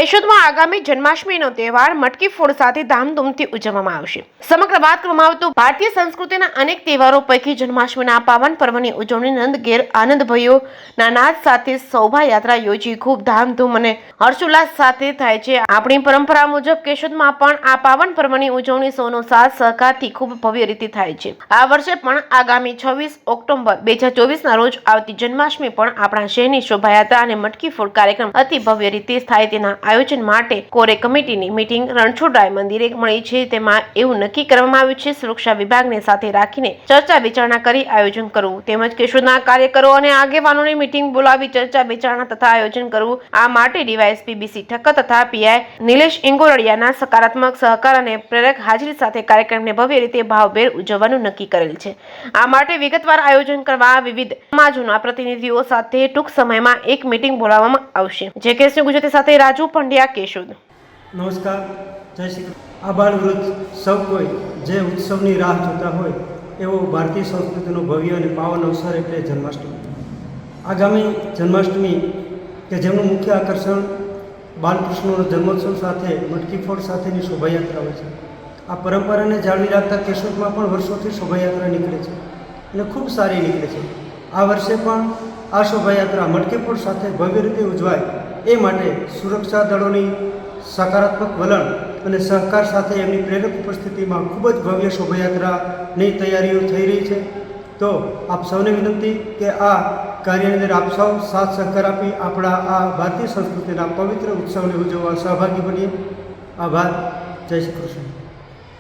કેશોદમાં આગામી જન્માષ્ટમીનો તહેવાર મટકી ફોડ સાથે ધામધૂમથી ઉજવવામાં આવશે. સમગ્ર વાત કરવામાં આવે તો ભારતીય સંસ્કૃતિના અનેક તહેવારો પૈકી જન્માષ્ટમીના પાવન પર્વની ઉજવણી નંદઘેર આનંદભાઈઓના નાદ સાથે શોભાયાત્રા યોજી ખૂબ ધામધૂમ અને હર્ષોલ્લાસ સાથે થાય છે. આપણી પરંપરા મુજબ કેશોદમાં પણ આ પાવન પર્વની ઉજવણી સૌનો સાથ સહકારથી ખૂબ ભવ્ય રીતે થાય છે. આ વર્ષે પણ આગામી 26 ઓક્ટોબર 2024ના રોજ આવતી જન્માષ્ટમી પણ આપણા શહેરની શોભાયાત્રા અને મટકી ફોડ કાર્યક્રમ અતિ ભવ્ય રીતે થાય તેના આયોજન માટે કોરે કમિટીની મીટિંગ રણછોડરાય મંદિરે મળી છે. તેમાં એવું નક્કી કરવામાં આવ્યું છે સુરક્ષા વિભાગને સાથે રાખીને ચર્ચા વિચારણા કરી આયોજન કરવું તેમજ કેશોદના કાર્યકરો અને આગેવાનોની મીટિંગ બોલાવી ચર્ચા વિચારણા તથા આયોજન કરવું. આ માટે ડીવાયએસપી બીસી ઠક્કર તથા પીઆઈ નિલેશ ઇંગોરડિયાના સકારાત્મક સહકાર અને પ્રેરક હાજરી સાથે કાર્યક્રમને ભવ્ય રીતે ભાવભેર ઉજવવાનું નક્કી કરેલ છે. આ માટે વિગતવાર આયોજન કરવા વિવિધ સમાજોના પ્રતિનિધિઓ સાથે ટૂંક સમયમાં એક મીટિંગ બોલાવવામાં આવશે. જે કેસની ગુજરાતી સાથે રાજુ પંડ્યા, કેશોદ. નમસ્કાર, જય શ્રી કૃષ્ણ. આબાળ વૃદ્ધ સૌ કોઈ જે ઉત્સવની રાહ જોતા હોય એવો ભારતીય સંસ્કૃતિનો ભવ્ય અને પાવન અવસર એટલે જન્માષ્ટમી. આગામી જન્માષ્ટમી કે જેમનું મુખ્ય આકર્ષણ બાલકૃષ્ણનો જન્મોત્સવ સાથે મટકી ફોડ સાથેની શોભાયાત્રા હોય છે. આ પરંપરાને જાળવી રાખતા કેશોદમાં પણ વર્ષોથી શોભાયાત્રા નીકળે છે અને ખૂબ સારી નીકળે છે. આ વર્ષે પણ આ શોભાયાત્રા મટકી ફોડ સાથે ભવ્ય રીતે ઉજવાય એ માટે સુરક્ષા દળોની સકારાત્મક વલણ અને સહકાર સાથે એમની પ્રેરક ઉપસ્થિતિમાં ખૂબ જ ભવ્ય શોભાયાત્રાની તૈયારીઓ થઈ રહી છે. તો આપ સૌને વિનંતી કે આ કાર્યની અંદર આપ સૌ સાથ સહકાર આપી આપણા આ ભારતીય સંસ્કૃતિના પવિત્ર ઉત્સવને ઉજવવા સહભાગી બનીએ. આભાર. જય શ્રી કૃષ્ણ.